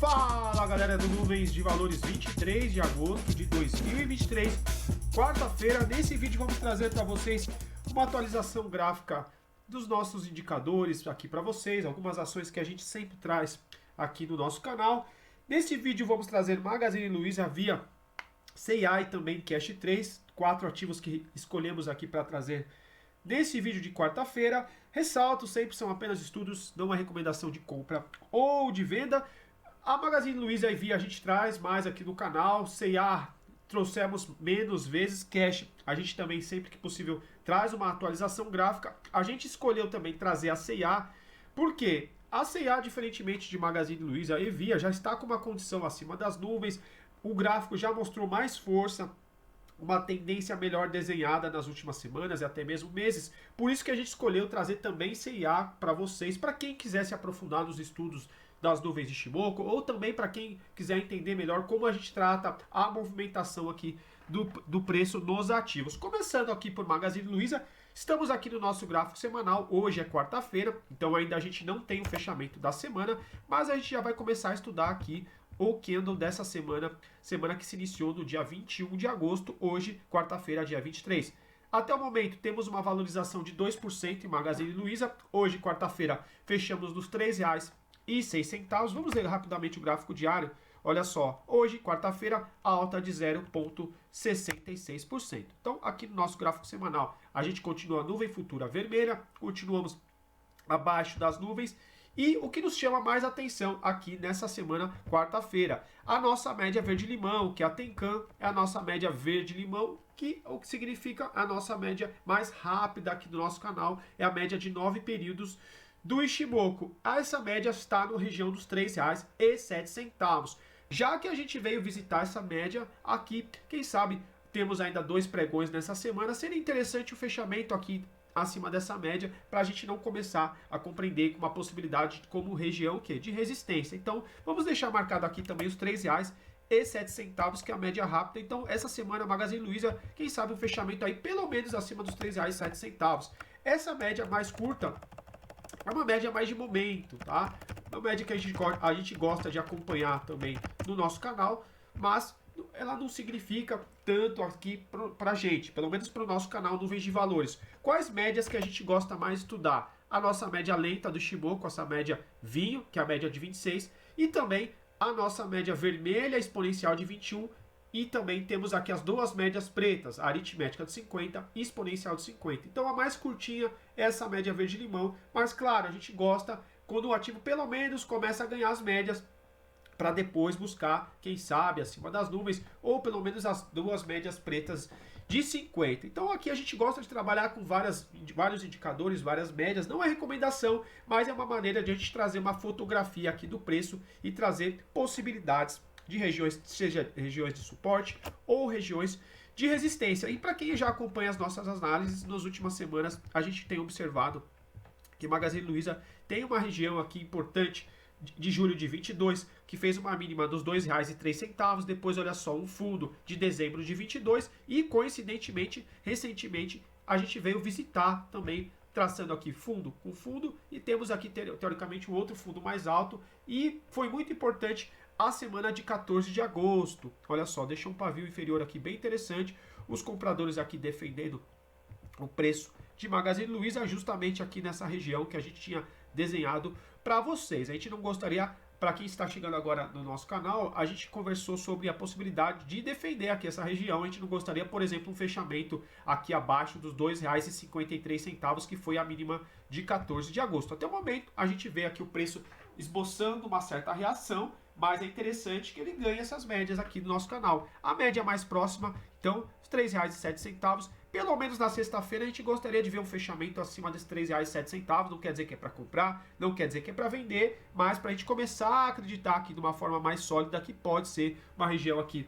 Fala galera do Nuvens de Valores, 23 de agosto de 2023, quarta-feira. Nesse vídeo vamos trazer para vocês uma atualização gráfica dos nossos indicadores aqui para vocês, algumas ações que a gente sempre traz aqui no nosso canal. Nesse vídeo vamos trazer Magazine Luiza, Via, C&A e também Cash 3, 4 ativos que escolhemos aqui para trazer nesse vídeo de quarta-feira. Ressalto, sempre são apenas estudos, não é recomendação de compra ou de venda. A Magazine Luiza e Via a gente traz mais aqui no canal, C&A trouxemos menos vezes, Cash a gente também sempre que possível traz uma atualização gráfica. A gente escolheu também trazer a C&A, porque a C&A, diferentemente de Magazine Luiza e Via, já está com uma condição acima das nuvens, o gráfico já mostrou mais força, uma tendência melhor desenhada nas últimas semanas e até mesmo meses. Por isso que a gente escolheu trazer também C&A para vocês, para quem quiser se aprofundar nos estudos das nuvens de Ichimoku, ou também para quem quiser entender melhor como a gente trata a movimentação aqui do preço nos ativos. Começando aqui por Magazine Luiza, estamos aqui no nosso gráfico semanal. Hoje é quarta-feira, então ainda a gente não tem o fechamento da semana, mas a gente já vai começar a estudar aqui o candle dessa semana que se iniciou no dia 21 de agosto, hoje, quarta-feira, dia 23. Até o momento, temos uma valorização de 2% em Magazine Luiza. Hoje, quarta-feira, fechamos nos R$ 3,06. Vamos ler rapidamente o gráfico diário. Olha só, hoje, quarta-feira, alta de 0,66%. Então, aqui no nosso gráfico semanal, a gente continua nuvem futura vermelha, continuamos abaixo das nuvens. E o que nos chama mais atenção aqui nessa semana, quarta-feira, a nossa média verde-limão, que é a Tenkan, é a nossa média verde-limão, que o que significa a nossa média mais rápida aqui do nosso canal, é a média de 9 períodos do Ichimoku. Essa média está na região dos R$ 3,07. Já que a gente veio visitar essa média aqui, quem sabe temos ainda 2 pregões nessa semana, seria interessante o fechamento aqui acima dessa média, para a gente não começar a compreender com uma possibilidade como região de resistência. Então, vamos deixar marcado aqui também os R$ 3,07, que é a média rápida. Então, essa semana, a Magazine Luiza, quem sabe um fechamento aí pelo menos acima dos R$ 3,07. Essa média mais curta é uma média mais de momento, tá? Uma média que a gente gosta de acompanhar também no nosso canal, mas ela não significa tanto aqui pra gente, pelo menos para o nosso canal Nuvens de Valores. Quais médias que a gente gosta mais de estudar? A nossa média lenta do Ichimoku, essa média vinho, que é a média de 26, e também a nossa média vermelha exponencial de 21, e também temos aqui as duas médias pretas, a aritmética de 50 e exponencial de 50. Então a mais curtinha é essa média verde-limão, mas claro, a gente gosta quando o ativo pelo menos começa a ganhar as médias, para depois buscar, quem sabe, acima das nuvens, ou pelo menos as duas médias pretas de 50. Então aqui a gente gosta de trabalhar com vários indicadores, várias médias. Não é recomendação, mas é uma maneira de a gente trazer uma fotografia aqui do preço e trazer possibilidades de regiões, seja regiões de suporte ou regiões de resistência. E para quem já acompanha as nossas análises, nas últimas semanas a gente tem observado que Magazine Luiza tem uma região aqui importante de julho de 22, que fez uma mínima dos R$ 2,03, depois olha só, um fundo de dezembro de 22, e coincidentemente, recentemente, a gente veio visitar também, traçando aqui fundo com fundo, e temos aqui teoricamente um outro fundo mais alto, e foi muito importante a semana de 14 de agosto, olha só, deixa um pavio inferior aqui bem interessante, os compradores aqui defendendo o preço de Magazine Luiza justamente aqui nessa região que a gente tinha desenhado para vocês. A gente não gostaria, para quem está chegando agora no nosso canal, a gente conversou sobre a possibilidade de defender aqui essa região. A gente não gostaria, por exemplo, um fechamento aqui abaixo dos R$ 2,53, que foi a mínima de 14 de agosto. Até o momento, a gente vê aqui o preço esboçando uma certa reação, mas é interessante que ele ganhe essas médias aqui do nosso canal. A média mais próxima, então, os R$ 3,07. Pelo menos na sexta-feira a gente gostaria de ver um fechamento acima desses R$ 3,07. Não quer dizer que é para comprar, não quer dizer que é para vender, mas para a gente começar a acreditar aqui de uma forma mais sólida que pode ser uma região aqui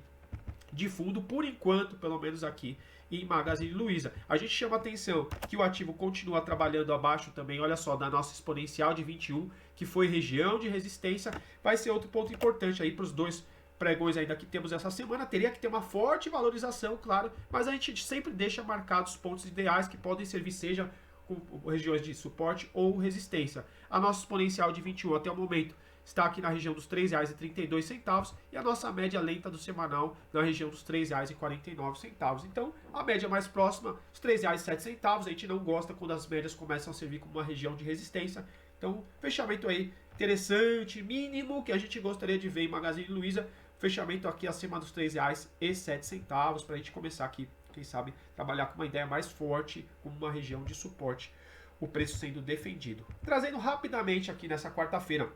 de fundo, por enquanto, pelo menos aqui em Magazine Luiza. A gente chama a atenção que o ativo continua trabalhando abaixo também, olha só, da nossa exponencial de 21, que foi região de resistência. Vai ser outro ponto importante aí para os dois pregões ainda que temos essa semana. Teria que ter uma forte valorização, claro, mas a gente sempre deixa marcados pontos ideais que podem servir, seja com regiões de suporte ou resistência. A nossa exponencial de 21 até o momento está aqui na região dos R$ 3,32 e a nossa média lenta do semanal na região dos R$ 3,49. Então, a média mais próxima, os R$ 3,07, a gente não gosta quando as médias começam a servir como uma região de resistência. Então, fechamento aí interessante, mínimo que a gente gostaria de ver em Magazine Luiza, fechamento aqui acima dos R$ 3,07 para a gente começar aqui, quem sabe, trabalhar com uma ideia mais forte, como uma região de suporte, o preço sendo defendido. Trazendo rapidamente aqui nessa quarta-feira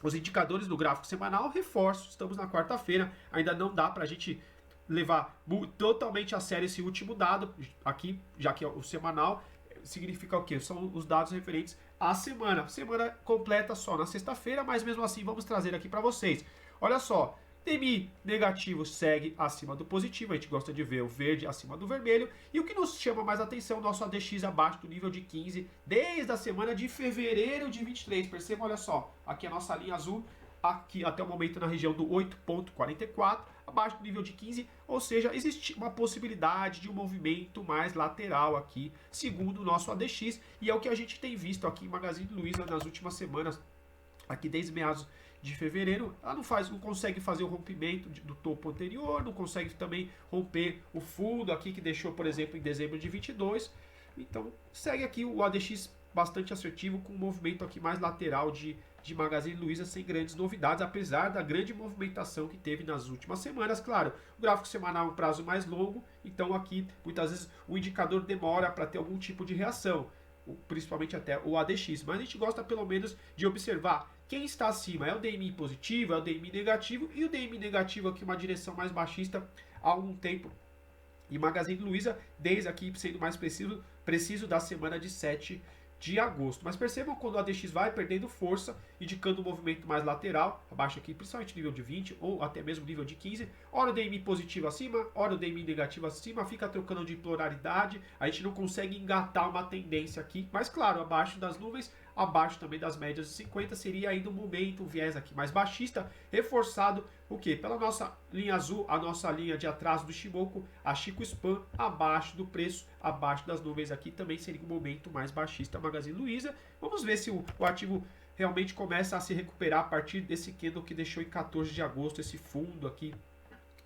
os indicadores do gráfico semanal, reforço, estamos na quarta-feira, ainda não dá para a gente levar totalmente a sério esse último dado aqui, já que é o semanal, significa o quê? São os dados referentes à semana completa só na sexta-feira, mas mesmo assim vamos trazer aqui para vocês. Olha só, DMI negativo segue acima do positivo, a gente gosta de ver o verde acima do vermelho, e o que nos chama mais atenção, nosso ADX abaixo do nível de 15, desde a semana de fevereiro de 23, percebam, olha só, aqui a nossa linha azul, aqui até o momento na região do 8,44, abaixo do nível de 15, ou seja, existe uma possibilidade de um movimento mais lateral aqui, segundo o nosso ADX, e é o que a gente tem visto aqui em Magazine Luiza nas últimas semanas, aqui desde meados de fevereiro, ela não consegue fazer o rompimento do topo anterior, não consegue também romper o fundo aqui que deixou, por exemplo, em dezembro de 22. Então, segue aqui o ADX bastante assertivo, com um movimento aqui mais lateral de Magazine Luiza, sem grandes novidades, apesar da grande movimentação que teve nas últimas semanas. Claro, o gráfico semanal é um prazo mais longo, então aqui, muitas vezes, o indicador demora para ter algum tipo de reação, principalmente até o ADX, mas a gente gosta pelo menos de observar quem está acima, é o DMI positivo, é o DMI negativo, e o DMI negativo aqui uma direção mais baixista há algum tempo. E Magazine Luiza, desde aqui sendo mais preciso da semana de 7 de agosto. Mas percebam quando o ADX vai perdendo força, indicando um movimento mais lateral, abaixo aqui, principalmente nível de 20 ou até mesmo nível de 15. Ora o DMI positivo acima, ora o DMI negativo acima, fica trocando de polaridade, a gente não consegue engatar uma tendência aqui, mas claro, abaixo das nuvens, abaixo também das médias de 50, seria ainda um momento, um viés aqui mais baixista, reforçado o quê? Pela nossa linha azul, a nossa linha de atraso do Shimoku, a Chico Span, abaixo do preço, abaixo das nuvens aqui, também seria um momento mais baixista Magazine Luiza. Vamos ver se o ativo realmente começa a se recuperar a partir desse candle que deixou em 14 de agosto, esse fundo aqui,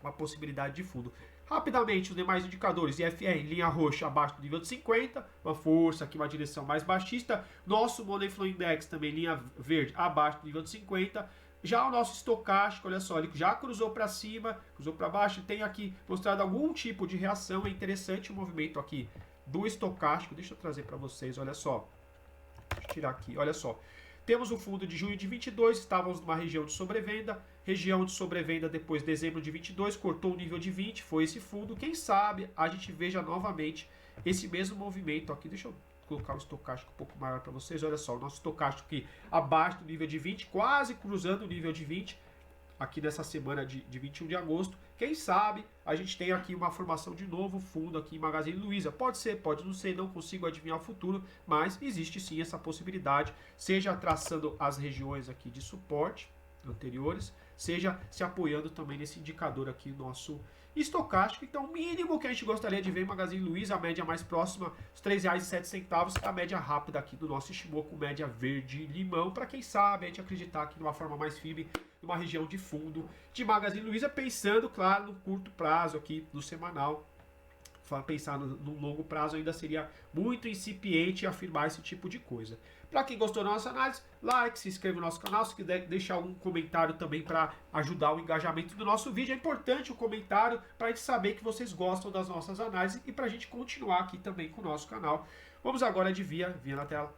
uma possibilidade de fundo. Rapidamente, os demais indicadores, IFR, linha roxa abaixo do nível de 50, uma força aqui, uma direção mais baixista. Nosso Money Flow Index também, linha verde, abaixo do nível de 50. Já o nosso estocástico, olha só, ele já cruzou para cima, cruzou para baixo, tem aqui mostrado algum tipo de reação. É interessante o movimento aqui do estocástico. Deixa eu trazer para vocês, olha só. Deixa eu tirar aqui, olha só. Temos o fundo de junho de 22, estávamos numa região de sobrevenda depois de dezembro de 22, cortou o nível de 20, foi esse fundo. Quem sabe a gente veja novamente esse mesmo movimento aqui. Deixa eu colocar o estocástico um pouco maior para vocês. Olha só, o nosso estocástico aqui abaixo do nível de 20, quase cruzando o nível de 20, aqui nessa semana de 21 de agosto. Quem sabe a gente tem aqui uma formação de novo fundo aqui em Magazine Luiza. Pode ser, pode não ser, não consigo adivinhar o futuro, mas existe sim essa possibilidade, seja traçando as regiões aqui de suporte anteriores, seja se apoiando também nesse indicador aqui nosso estocástico. Então, o mínimo que a gente gostaria de ver em Magazine Luiza, a média mais próxima, os R$ 3,07, a média rápida aqui do nosso Shimoku, média verde-limão, para quem sabe a gente acreditar aqui de uma forma mais firme, numa região de fundo de Magazine Luiza, pensando, claro, no curto prazo aqui, no semanal. Pensar no longo prazo ainda seria muito incipiente afirmar esse tipo de coisa. Para quem gostou da nossa análise, like, se inscreva no nosso canal, se quiser deixar algum comentário também para ajudar o engajamento do nosso vídeo. É importante o comentário para a gente saber que vocês gostam das nossas análises e para a gente continuar aqui também com o nosso canal. Vamos agora de Via na tela.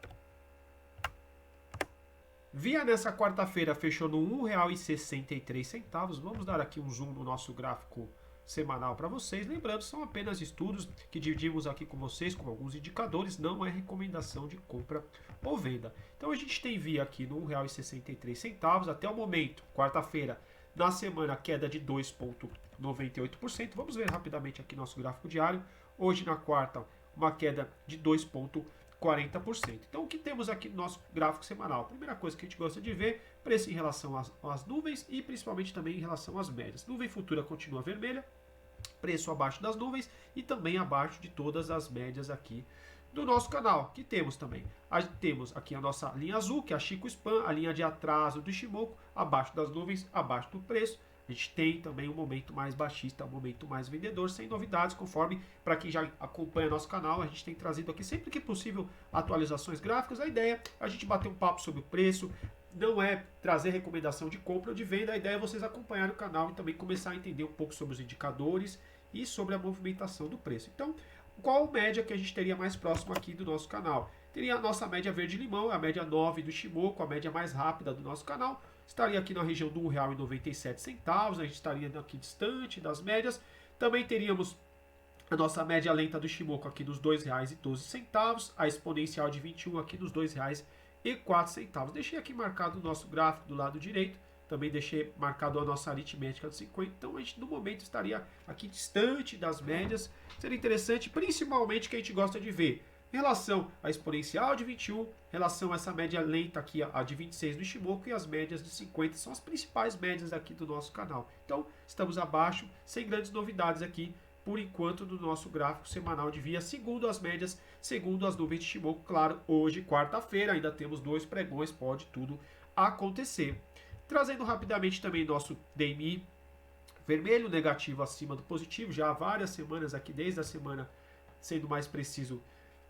Via nessa quarta-feira fechou no R$ 1,63. Vamos dar aqui um zoom no nosso gráfico semanal para vocês. Lembrando, são apenas estudos que dividimos aqui com vocês com alguns indicadores, não é recomendação de compra ou venda. Então a gente tem Via aqui no R$ 1,63 até o momento, quarta-feira, na semana queda de 2,98%. Vamos ver rapidamente aqui nosso gráfico diário. Hoje na quarta, uma queda de 2,40%. Então o que temos aqui no nosso gráfico semanal? Primeira coisa que a gente gosta de ver, preço em relação às nuvens e principalmente também em relação às médias. Nuvem futura continua vermelha, preço abaixo das nuvens e também abaixo de todas as médias aqui do nosso canal, que temos também. Temos aqui a nossa linha azul, que é a Chico Spam, a linha de atraso do Ishimoku, abaixo das nuvens, abaixo do preço. A gente tem também um momento mais baixista, um momento mais vendedor, sem novidades, conforme para quem já acompanha nosso canal, a gente tem trazido aqui sempre que possível atualizações gráficas. A ideia é a gente bater um papo sobre o preço, não é trazer recomendação de compra ou de venda, a ideia é vocês acompanharem o canal e também começar a entender um pouco sobre os indicadores e sobre a movimentação do preço. Então, qual média que a gente teria mais próximo aqui do nosso canal? Teria a nossa média verde-limão, a média 9 do Ishimoku, a média mais rápida do nosso canal. Estaria aqui na região do R$ 1,97, a gente estaria aqui distante das médias. Também teríamos a nossa média lenta do Ishimoku aqui nos R$ 2,12, a exponencial de 21 aqui nos R$ 2,04. Deixei aqui marcado o nosso gráfico do lado direito, também deixei marcado a nossa aritmética de 50, então a gente no momento estaria aqui distante das médias. Seria interessante, principalmente que a gente gosta de ver em relação à exponencial de 21, em relação a essa média lenta aqui, a de 26 do Ishimoku, e as médias de 50 são as principais médias aqui do nosso canal. Então, estamos abaixo, sem grandes novidades aqui, por enquanto, no nosso gráfico semanal de via, segundo as médias, segundo as nuvens de Ishimoku. Claro, hoje, quarta-feira, ainda temos 2 pregões, pode tudo acontecer. Trazendo rapidamente também nosso DMI vermelho, negativo acima do positivo, já há várias semanas aqui, desde a semana, sendo mais preciso,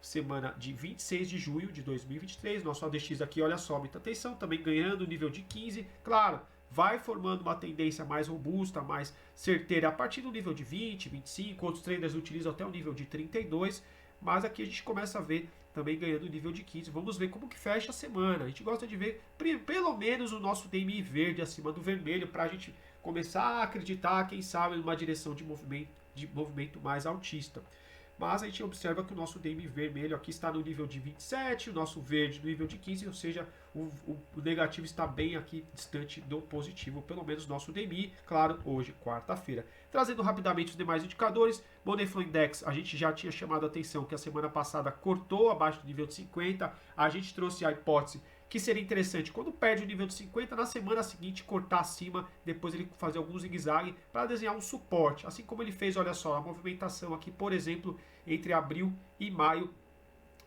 semana de 26 de junho de 2023, nosso ADX aqui, olha só, muita atenção, também ganhando nível de 15, claro, vai formando uma tendência mais robusta, mais certeira, a partir do nível de 20, 25, outros traders utilizam até o nível de 32, mas aqui a gente começa a ver também ganhando nível de 15, vamos ver como que fecha a semana, a gente gosta de ver pelo menos o nosso DMI verde acima do vermelho, para a gente começar a acreditar, quem sabe, numa direção de movimento mais altista. Mas a gente observa que o nosso DMI vermelho aqui está no nível de 27, o nosso verde no nível de 15, ou seja, o negativo está bem aqui distante do positivo, pelo menos nosso DMI, claro, hoje, quarta-feira. Trazendo rapidamente os demais indicadores, Money Flow Index, a gente já tinha chamado a atenção que a semana passada cortou abaixo do nível de 50, a gente trouxe a hipótese que seria interessante, quando perde o nível de 50, na semana seguinte cortar acima, depois ele fazer algum zigue-zague para desenhar um suporte, assim como ele fez, olha só, a movimentação aqui, por exemplo, entre abril e maio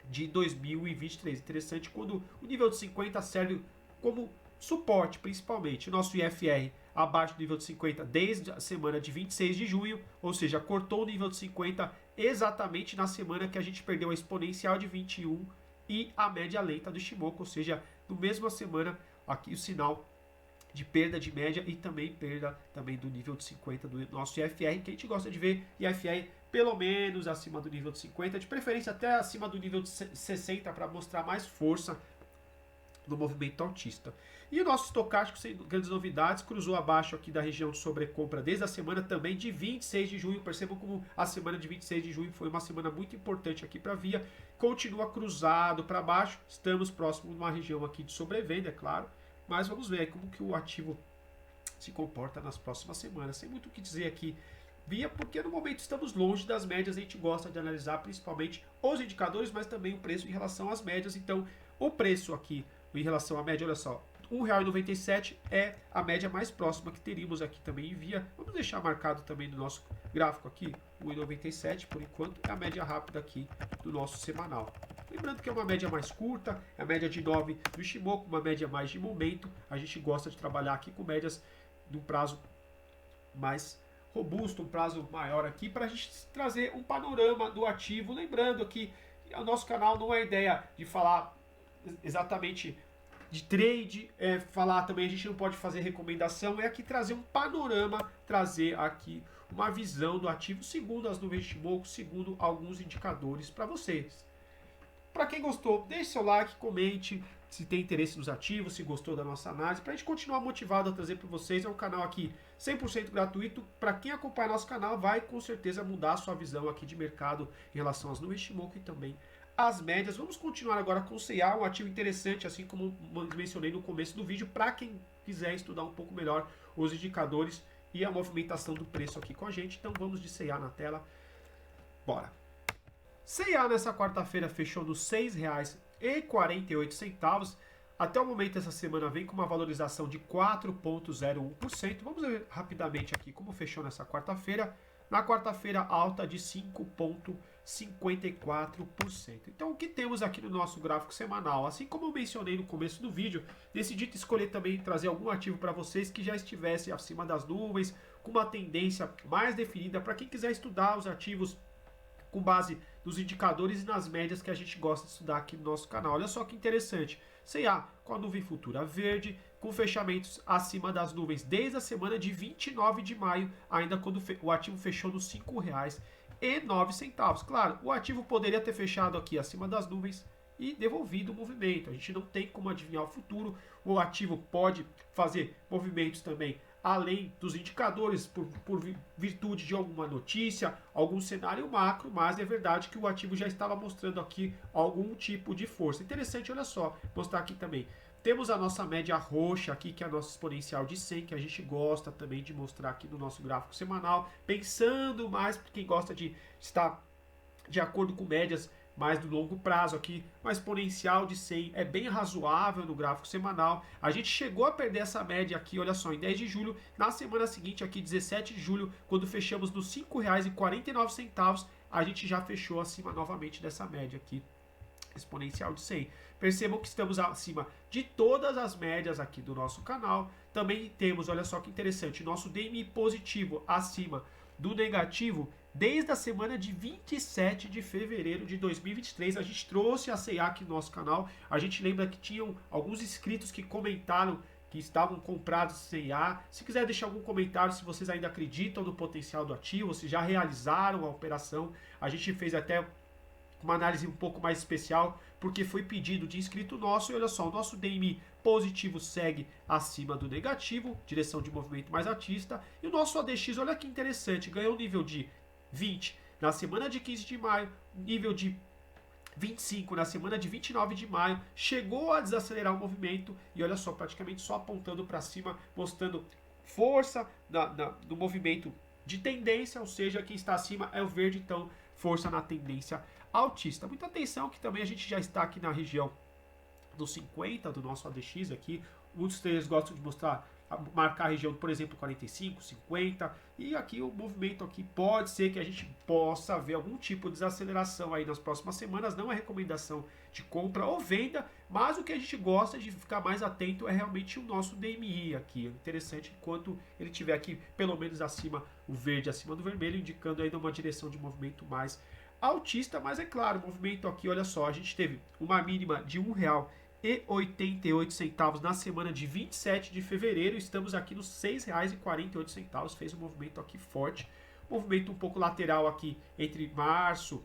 de 2023. Interessante quando o nível de 50 serve como suporte, principalmente. O nosso IFR abaixo do nível de 50 desde a semana de 26 de junho, ou seja, cortou o nível de 50 exatamente na semana que a gente perdeu a exponencial de 21 e a média lenta do Ishimoku, ou seja, no mesma semana aqui o sinal de perda de média e também perda também do nível de 50 do nosso IFR, que a gente gosta de ver IFR pelo menos acima do nível de 50, de preferência até acima do nível de 60 para mostrar mais força no movimento altista. E o nosso estocástico, sem grandes novidades, cruzou abaixo aqui da região de sobrecompra desde a semana também de 26 de junho. Percebam como a semana de 26 de junho foi uma semana muito importante aqui para a Via. Continua cruzado para baixo, estamos próximo de uma região aqui de sobrevenda, é claro. Mas vamos ver como que o ativo se comporta nas próximas semanas. Sem muito o que dizer aqui, Via, porque no momento estamos longe das médias, a gente gosta de analisar principalmente os indicadores, mas também o preço em relação às médias. Então, o preço aqui em relação à média, olha só, R$ 1,97 é a média mais próxima que teríamos aqui também em Via. Vamos deixar marcado também no nosso gráfico aqui, R$ 1,97 por enquanto, é a média rápida aqui do nosso semanal. Lembrando que é uma média mais curta, é a média de 9 do Ishimoku, uma média mais de momento. A gente gosta de trabalhar aqui com médias de um prazo mais robusto, um prazo maior aqui, para a gente trazer um panorama do ativo. Lembrando que o nosso canal não é ideia de falar exatamente de trade, falar também, a gente não pode fazer recomendação, é aqui trazer um panorama, trazer aqui uma visão do ativo segundo as nuvens de Ishimoku, segundo alguns indicadores para vocês. Para quem gostou, deixe seu like, comente se tem interesse nos ativos, se gostou da nossa análise, para a gente continuar motivado a trazer para vocês. É um canal aqui 100% gratuito. Para quem acompanha nosso canal, vai com certeza mudar a sua visão aqui de mercado em relação às nuvens de Ishimoku e também as médias. Vamos continuar agora com o CA, um ativo interessante, assim como mencionei no começo do vídeo, para quem quiser estudar um pouco melhor os indicadores e a movimentação do preço aqui com a gente. Então vamos de CA na tela. Bora! CA nessa quarta-feira fechou nos R$ 6,48. Até o momento essa semana vem com uma valorização de 4,01%. Vamos ver rapidamente aqui como fechou nessa quarta-feira. Na quarta-feira alta de 5,01%. 54%. Então, o que temos aqui no nosso gráfico semanal? Assim como eu mencionei no começo do vídeo, decidi escolher também trazer algum ativo para vocês que já estivesse acima das nuvens, com uma tendência mais definida, para quem quiser estudar os ativos com base nos indicadores e nas médias que a gente gosta de estudar aqui no nosso canal. Olha só que interessante. CA com a nuvem futura verde, com fechamentos acima das nuvens desde a semana de 29 de maio, ainda quando o ativo fechou nos R$ 5,09. Claro, o ativo poderia ter fechado aqui acima das nuvens e devolvido o movimento. A gente não tem como adivinhar o futuro. O ativo pode fazer movimentos também além dos indicadores, por virtude de alguma notícia, algum cenário macro, mas é verdade que o ativo já estava mostrando aqui algum tipo de força. Interessante, olha só, mostrar aqui também. Temos a nossa média roxa aqui, que é a nossa exponencial de 100, que a gente gosta também de mostrar aqui no nosso gráfico semanal, pensando mais para quem gosta de estar de acordo com médias mais do longo prazo aqui, uma exponencial de 100 é bem razoável no gráfico semanal. A gente chegou a perder essa média aqui, olha só, em 10 de julho, na semana seguinte aqui, 17 de julho, quando fechamos nos R$ 5,49, a gente já fechou acima novamente dessa média aqui, exponencial de 100. Percebam que estamos acima de todas as médias aqui do nosso canal. Também temos, olha só que interessante, nosso DMI positivo acima do negativo desde a semana de 27 de fevereiro de 2023. A gente trouxe a CA aqui no nosso canal. A gente lembra que tinham alguns inscritos que comentaram que estavam comprados CA. Se quiser deixar algum comentário, se vocês ainda acreditam no potencial do ativo, se já realizaram a operação. A gente fez até uma análise um pouco mais especial, porque foi pedido de inscrito nosso. E olha só, o nosso DMI positivo segue acima do negativo, direção de movimento mais altista. E o nosso ADX, olha que interessante, ganhou um nível de 20 na semana de 15 de maio, nível de 25 na semana de 29 de maio, chegou a desacelerar o movimento e olha só, praticamente só apontando para cima, mostrando força no movimento de tendência, ou seja, quem está acima é o verde, então força na tendência altista. Muita atenção que também a gente já está aqui na região dos 50 do nosso ADX aqui. Muitos traders gostam de marcar a região, por exemplo, 45, 50, e aqui o movimento aqui pode ser que a gente possa ver algum tipo de desaceleração aí nas próximas semanas. Não é recomendação de compra ou venda, mas o que a gente gosta de ficar mais atento é realmente o nosso DMI aqui. Interessante enquanto ele tiver aqui pelo menos acima, o verde acima do vermelho, indicando ainda uma direção de movimento mais altista. Mas é claro, o movimento aqui, olha só, a gente teve uma mínima de R$1,88 na semana de 27 de fevereiro. Estamos aqui nos R$6,48. Fez um movimento aqui forte. Movimento um pouco lateral aqui entre março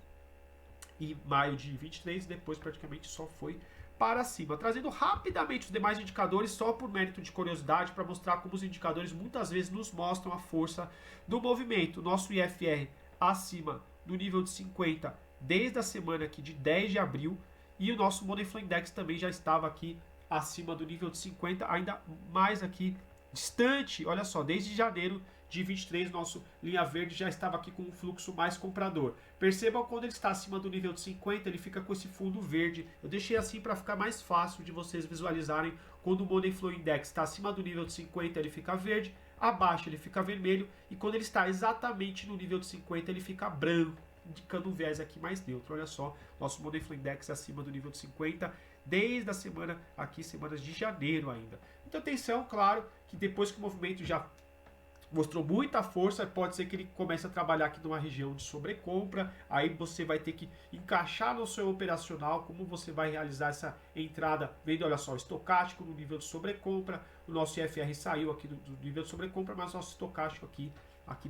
e maio de 23. Depois praticamente só foi para cima. Trazendo rapidamente os demais indicadores, só por mérito de curiosidade, para mostrar como os indicadores muitas vezes nos mostram a força do movimento. Nosso IFR acima do nível de 50 desde a semana aqui de 10 de abril. E o nosso Money Flow Index também já estava aqui acima do nível de 50, ainda mais aqui distante. Olha só, desde janeiro de 23, nosso linha verde já estava aqui com um fluxo mais comprador. Percebam quando ele está acima do nível de 50, ele fica com esse fundo verde. Eu deixei assim para ficar mais fácil de vocês visualizarem. Quando o Money Flow Index está acima do nível de 50, ele fica verde, abaixo ele fica vermelho, e quando ele está exatamente no nível de 50, ele fica branco, indicando um viés aqui mais neutro. Olha só, nosso Money Flow Index acima do nível de 50, desde a semana aqui, semanas de janeiro ainda. Então atenção, claro, que depois que o movimento já mostrou muita força, pode ser que ele comece a trabalhar aqui numa região de sobrecompra. Aí você vai ter que encaixar no seu operacional como você vai realizar essa entrada, vendo, olha só, o estocástico no nível de sobrecompra. O nosso IFR saiu aqui do nível de sobrecompra, mas o nosso estocástico aqui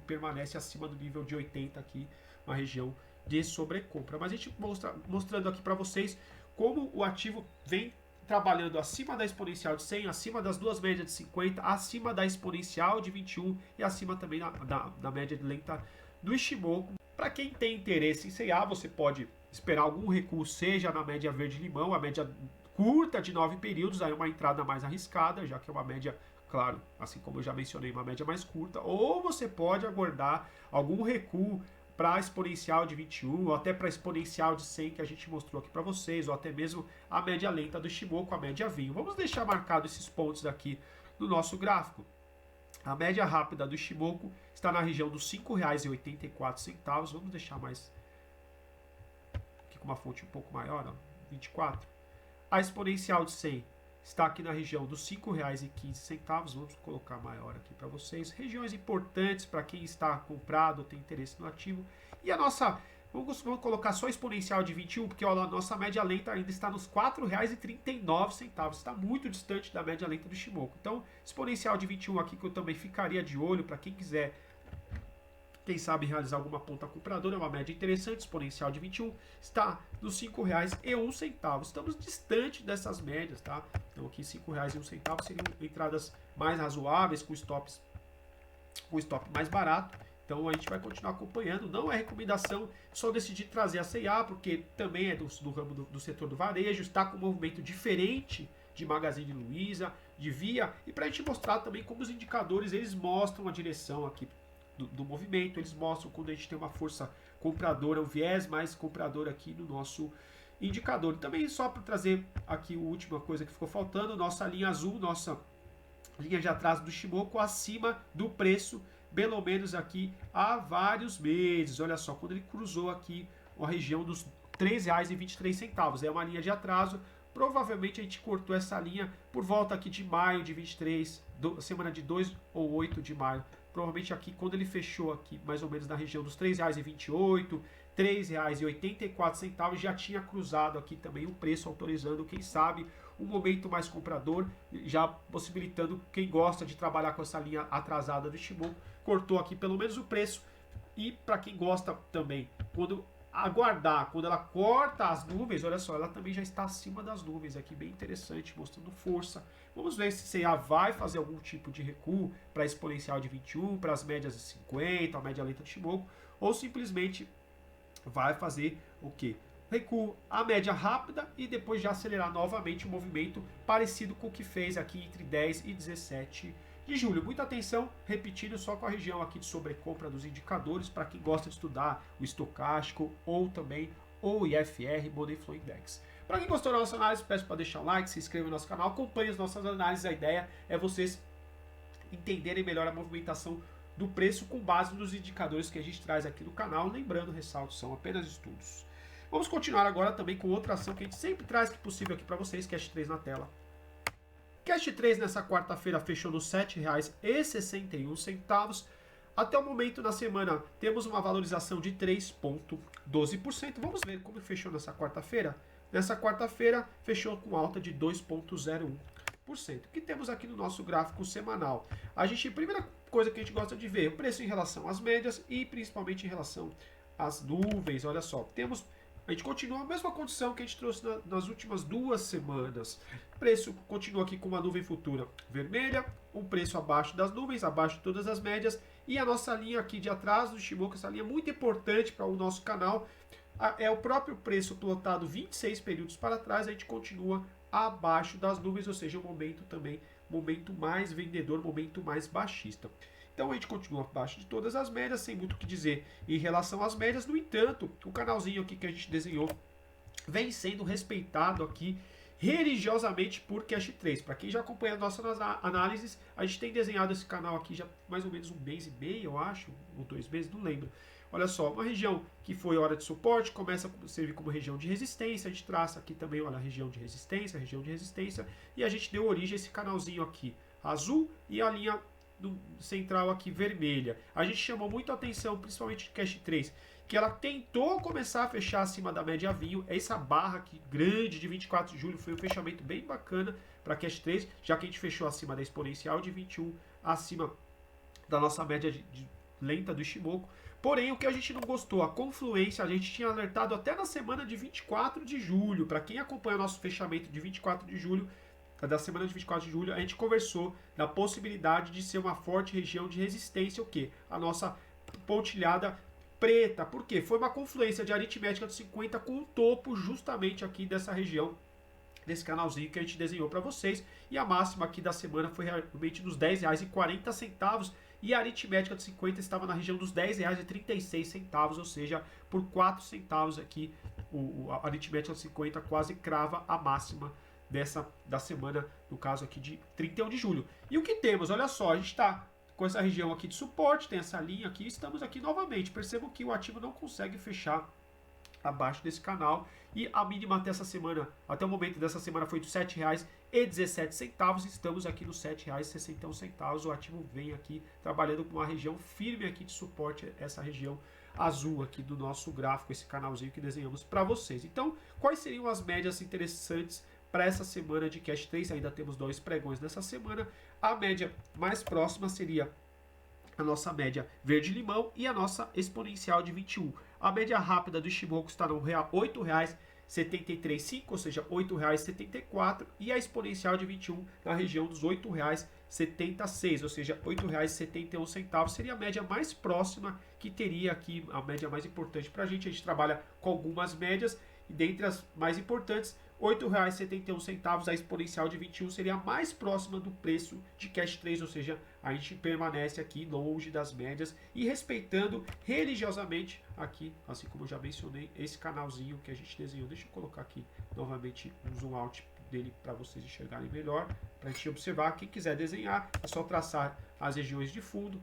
permanece acima do nível de 80 aqui, uma região de sobrecompra. Mas a gente mostrando aqui para vocês como o ativo vem trabalhando acima da exponencial de 100, acima das duas médias de 50, acima da exponencial de 21 e acima também da média de lenta do Ishimoku. Para quem tem interesse em CA, você pode esperar algum recuo, seja na média verde-limão, a média curta de 9 períodos, aí uma entrada mais arriscada, já que é uma média, claro, assim como eu já mencionei, uma média mais curta, ou você pode aguardar algum recuo para a exponencial de 21, ou até para a exponencial de 100 que a gente mostrou aqui para vocês, ou até mesmo a média lenta do Ishimoku, a média vinho. Vamos deixar marcado esses pontos aqui no nosso gráfico. A média rápida do Ishimoku está na região dos R$ 5,84. Vamos deixar mais com uma fonte um pouco maior, ó, 24. A exponencial de 100 está aqui na região dos R$ 5,15. Vamos colocar maior aqui para vocês. Regiões importantes para quem está comprado ou tem interesse no ativo. E a nossa, vamos colocar só exponencial de 21, porque ó, a nossa média lenta ainda está nos R$ 4,39. Está muito distante da média lenta do Shimoku. Então, exponencial de 21 aqui que eu também ficaria de olho para quem quiser, quem sabe realizar alguma ponta compradora, é uma média interessante, exponencial de 21, está nos R$ 5,01. Estamos distante dessas médias, tá? Então aqui R$ 5,01 seriam entradas mais razoáveis, com stop mais barato. Então a gente vai continuar acompanhando. Não é recomendação só decidir trazer a C&A, porque também é do ramo do setor do varejo, está com um movimento diferente de Magazine Luiza, de Via, e para a gente mostrar também como os indicadores eles mostram a direção aqui do movimento, eles mostram quando a gente tem uma força compradora, um viés mais comprador aqui no nosso indicador. E também só para trazer aqui a última coisa que ficou faltando, nossa linha azul, nossa linha de atraso do Shimoku acima do preço, pelo menos aqui há vários meses. Olha só, quando ele cruzou aqui a região dos R$ 3,23, é uma linha de atraso. Provavelmente a gente cortou essa linha por volta aqui de maio de 23, semana de 2 ou 8 de maio. Provavelmente aqui, quando ele fechou aqui, mais ou menos na região dos R$ 3,28, R$ 3,84, já tinha cruzado aqui também o preço, autorizando, quem sabe, um momento mais comprador, já possibilitando quem gosta de trabalhar com essa linha atrasada do Shimoku, cortou aqui pelo menos o preço. E para quem gosta também, quando aguardar, quando ela corta as nuvens, olha só, ela também já está acima das nuvens aqui, bem interessante, mostrando força. Vamos ver se C&A vai fazer algum tipo de recuo para a exponencial de 21, para as médias de 50, a média lenta do Shimoku, ou simplesmente vai fazer o quê? Recuo à média rápida e depois já acelerar novamente o movimento parecido com o que fez aqui entre 10 e 17 de julho. Muita atenção, repetindo só com a região aqui de sobrecompra dos indicadores, para quem gosta de estudar o estocástico ou também o IFR, Money Flow Index. Para quem gostou da nossa análise, peço para deixar um like, se inscreva no nosso canal, acompanhe as nossas análises. A ideia é vocês entenderem melhor a movimentação do preço com base nos indicadores que a gente traz aqui no canal. Lembrando, ressalto, são apenas estudos. Vamos continuar agora também com outra ação que a gente sempre traz que possível aqui para vocês, Cash 3 na tela. Cash 3 nessa quarta-feira fechou nos R$ 7,61. Até o momento na semana temos uma valorização de 3,12%. Vamos ver como fechou nessa quarta-feira. Nessa quarta-feira fechou com alta de 2,01%. O que temos aqui no nosso gráfico semanal? A primeira coisa que a gente gosta de ver, o preço em relação às médias e principalmente em relação às nuvens. Olha só, a gente continua a mesma condição que a gente trouxe nas últimas 2 semanas. O preço continua aqui com uma nuvem futura vermelha, um preço abaixo das nuvens, abaixo de todas as médias, e a nossa linha aqui de atraso do Shimoku, essa linha muito importante para o nosso canal, é o próprio preço plotado 26 períodos para trás. A gente continua abaixo das nuvens, ou seja, um momento também, momento mais vendedor, momento mais baixista. Então a gente continua abaixo de todas as médias, sem muito o que dizer em relação às médias. No entanto, o canalzinho aqui que a gente desenhou vem sendo respeitado aqui religiosamente por Cash 3. Para quem já acompanha as nossas análises, a gente tem desenhado esse canal aqui já mais ou menos 1 mês e meio, eu acho, ou 2 meses, não lembro. Olha só, uma região que foi hora de suporte, começa a servir como região de resistência. A gente traça aqui também, olha, região de resistência, e a gente deu origem a esse canalzinho aqui, azul, e a linha central aqui vermelha. A gente chamou muito a atenção, principalmente de Cash 3, que ela tentou começar a fechar acima da média vinho. Essa barra aqui grande de 24 de julho foi um fechamento bem bacana para Cash 3, já que a gente fechou acima da exponencial de 21, acima da nossa média de lenta do Shimoku. Porém, o que a gente não gostou, a confluência, a gente tinha alertado até na semana de 24 de julho. Para quem acompanha o nosso fechamento de 24 de julho, da semana de 24 de julho, a gente conversou da possibilidade de ser uma forte região de resistência, o quê? A nossa pontilhada preta. Por quê? Foi uma confluência de aritmética de 50 com o topo justamente aqui dessa região, desse canalzinho que a gente desenhou para vocês. E a máxima aqui da semana foi realmente dos R$ 10,40, e a aritmética de 50 estava na região dos R$ 10,36, ou seja, por 4 centavos aqui a aritmética de 50 quase crava a máxima da semana, no caso aqui de 31 de julho. E o que temos? Olha só, a gente está com essa região aqui de suporte, tem essa linha aqui, estamos aqui novamente. Percebam que o ativo não consegue fechar abaixo desse canal, e a mínima até essa semana, até o momento dessa semana, foi de R$ 7,17. Estamos aqui nos R$ 7,61. O ativo vem aqui trabalhando com uma região firme aqui de suporte, essa região azul aqui do nosso gráfico, esse canalzinho que desenhamos para vocês. Então, quais seriam as médias interessantes para essa semana de Cash 3? Ainda temos 2 pregões nessa semana. A média mais próxima seria a nossa média verde-limão e a nossa exponencial de 21. A média rápida do Ishimoku está no R$ 8,73,5, ou seja, R$ 8,74, e a exponencial de 21 na região dos R$ 8,76, ou seja, R$ 8,71. Seria a média mais próxima que teria aqui, a média mais importante para a gente. A gente trabalha com algumas médias, e dentre as mais importantes, R$ 8,71, a exponencial de 21 seria a mais próxima do preço de Cash 3, ou seja, a gente permanece aqui longe das médias e respeitando religiosamente aqui, assim como eu já mencionei, esse canalzinho que a gente desenhou. Deixa eu colocar aqui novamente um zoom out dele para vocês enxergarem melhor, para a gente observar. Quem quiser desenhar, é só traçar as regiões de fundo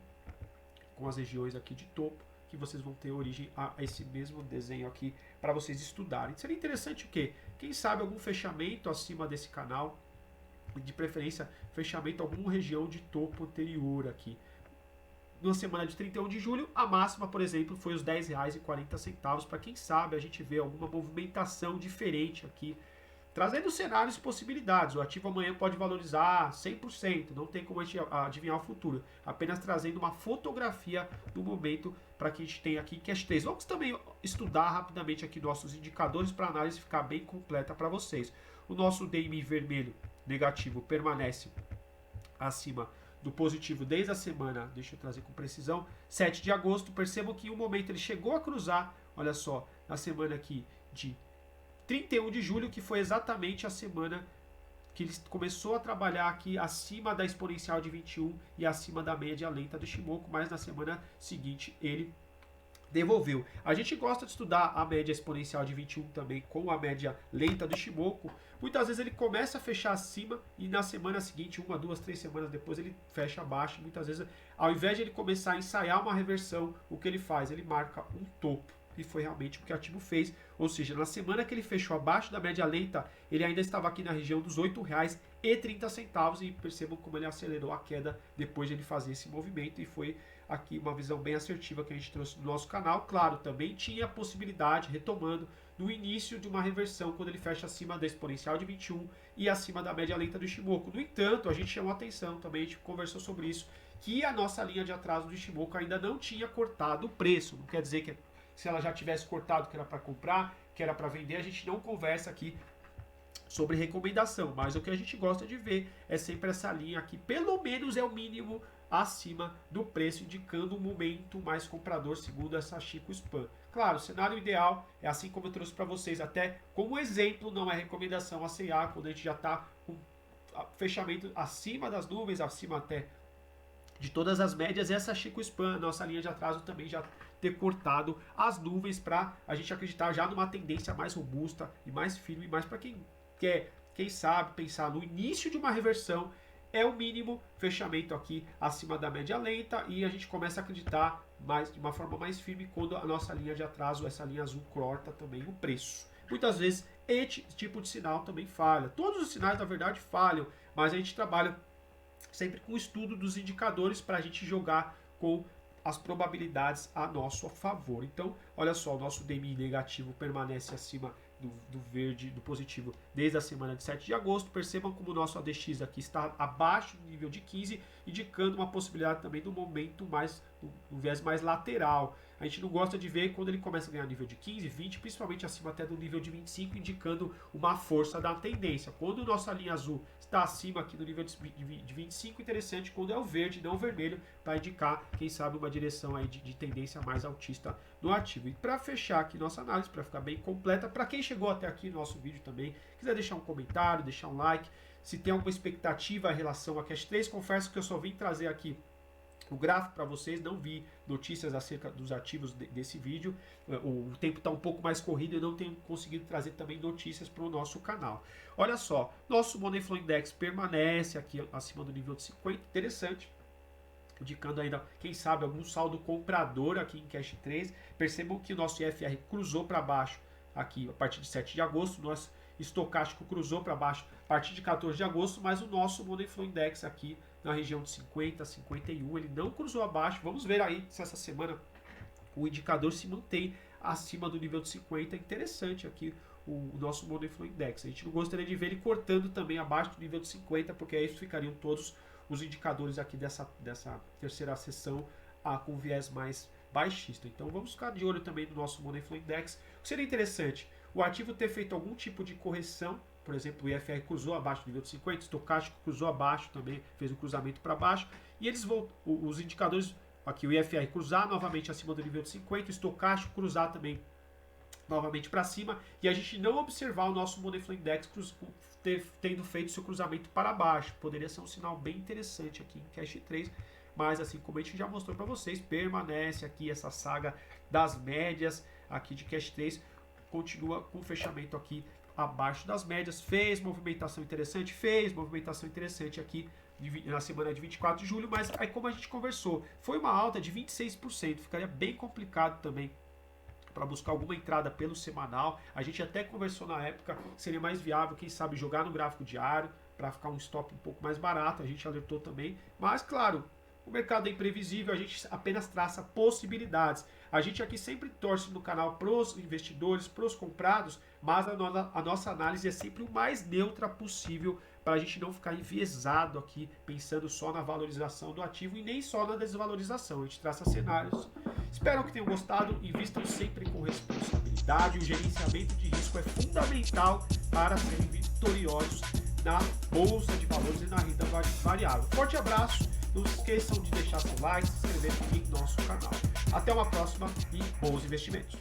com as regiões aqui de topo, que vocês vão ter origem a esse mesmo desenho aqui para vocês estudarem. Seria interessante o quê? Quem sabe algum fechamento acima desse canal, de preferência fechamento alguma região de topo anterior aqui. Na semana de 31 de julho, a máxima, por exemplo, foi os R$ 10,40. Para quem sabe a gente vê alguma movimentação diferente aqui, trazendo cenários e possibilidades. O ativo amanhã pode valorizar 100%, não tem como a gente adivinhar o futuro. Apenas trazendo uma fotografia do momento para que a gente tenha aqui Cash 3. Vamos também estudar rapidamente aqui nossos indicadores para a análise ficar bem completa para vocês. O nosso DMI vermelho negativo permanece acima do positivo desde a semana, deixa eu trazer com precisão, 7 de agosto. Percebam que em um momento ele chegou a cruzar, olha só, na semana aqui de 31 de julho, que foi exatamente a semana que ele começou a trabalhar aqui acima da exponencial de 21 e acima da média lenta do Ishimoku, mas na semana seguinte ele devolveu. A gente gosta de estudar a média exponencial de 21 também com a média lenta do Ishimoku. Muitas vezes ele começa a fechar acima e na semana seguinte, 1, 2, 3 semanas depois, ele fecha abaixo. Muitas vezes, ao invés de ele começar a ensaiar uma reversão, o que ele faz? Ele marca um topo. E foi realmente o que o ativo fez. Ou seja, na semana que ele fechou abaixo da média lenta, ele ainda estava aqui na região dos R$ 8,30. E percebam como ele acelerou a queda depois de ele fazer esse movimento. E foi aqui uma visão bem assertiva que a gente trouxe no nosso canal. Claro, também tinha a possibilidade, retomando, no início de uma reversão, quando ele fecha acima da exponencial de 21 e acima da média lenta do Ishimoku. No entanto, a gente chamou atenção também, a gente conversou sobre isso, que a nossa linha de atraso do Ishimoku ainda não tinha cortado o preço. Não quer dizer que se ela já tivesse cortado que era para comprar, que era para vender, a gente não conversa aqui sobre recomendação, mas o que a gente gosta de ver é sempre essa linha aqui, pelo menos é o mínimo acima do preço, indicando um momento mais comprador, segundo essa Chico Spam. Claro, o cenário ideal é assim como eu trouxe para vocês, até como exemplo, não é recomendação a CA, quando a gente já está com fechamento acima das nuvens, acima até de todas as médias, essa Chico Spam, nossa linha de atraso também já ter cortado as nuvens para a gente acreditar já numa tendência mais robusta e mais firme, mas para quem quer, quem sabe, pensar no início de uma reversão, é o mínimo fechamento aqui acima da média lenta e a gente começa a acreditar mais, de uma forma mais firme quando a nossa linha de atraso, essa linha azul, corta também o preço. Muitas vezes esse tipo de sinal também falha. Todos os sinais, na verdade, falham, mas a gente trabalha sempre com o estudo dos indicadores para a gente jogar com as probabilidades a nosso favor. Então, olha só, o nosso DMI negativo permanece acima do verde, do positivo, desde a semana de 7 de agosto. Percebam como o nosso ADX aqui está abaixo do nível de 15, indicando uma possibilidade também do momento mais, do viés mais lateral. A gente não gosta de ver quando ele começa a ganhar nível de 15, 20, principalmente acima até do nível de 25, indicando uma força da tendência. Quando nossa linha azul está acima aqui do nível de 25, interessante quando é o verde, não o vermelho, para indicar, quem sabe, uma direção aí de tendência mais altista no ativo. E para fechar aqui nossa análise, para ficar bem completa, para quem chegou até aqui no nosso vídeo também, quiser deixar um comentário, deixar um like, se tem alguma expectativa em relação a Cash 3, confesso que eu só vim trazer aqui o gráfico para vocês, não vi notícias acerca dos ativos desse vídeo, o tempo está um pouco mais corrido e não tenho conseguido trazer também notícias para o nosso canal. Olha só, nosso Money Flow Index permanece aqui acima do nível de 50, interessante, indicando ainda, quem sabe, algum saldo comprador aqui em Cash 3. Percebam que o nosso IFR cruzou para baixo aqui a partir de 7 de agosto, nosso estocástico cruzou para baixo a partir de 14 de agosto, mas o nosso Money Flow Index aqui na região de 50, 51, ele não cruzou abaixo. Vamos ver aí se essa semana o indicador se mantém acima do nível de 50. Interessante aqui o nosso Money Flow Index. A gente não gostaria de ver ele cortando também abaixo do nível de 50, porque aí ficariam todos os indicadores aqui dessa terceira sessão com viés mais baixista. Então vamos ficar de olho também no nosso Money Flow Index. O que seria interessante, o ativo ter feito algum tipo de correção, por exemplo, o IFR cruzou abaixo do nível de 50, o estocástico cruzou abaixo também, fez um cruzamento para baixo, e eles vão, os indicadores, aqui o IFR cruzar novamente acima do nível de 50, o estocástico cruzar também novamente para cima, e a gente não observar o nosso Money Flow Index tendo feito seu cruzamento para baixo. Poderia ser um sinal bem interessante aqui em Cash 3, mas assim como a gente já mostrou para vocês, permanece aqui essa saga das médias aqui de Cash 3, continua com o fechamento aqui abaixo das médias, fez movimentação interessante aqui na semana de 24 de julho, mas aí como a gente conversou, foi uma alta de 26%, ficaria bem complicado também para buscar alguma entrada pelo semanal. A gente até conversou na época, seria mais viável, quem sabe, jogar no gráfico diário, para ficar um stop um pouco mais barato, a gente alertou também, mas claro, o mercado é imprevisível, a gente apenas traça possibilidades. A gente aqui sempre torce no canal para os investidores, para os comprados, mas a nossa análise é sempre o mais neutra possível, para a gente não ficar enviesado aqui, pensando só na valorização do ativo e nem só na desvalorização. A gente traça cenários. Espero que tenham gostado. Invistam sempre com responsabilidade. O gerenciamento de risco é fundamental para serem vitoriosos na bolsa de valores e na renda variável. Forte abraço. Não se esqueçam de deixar seu like, se inscrever aqui no nosso canal. Até uma próxima e bons investimentos.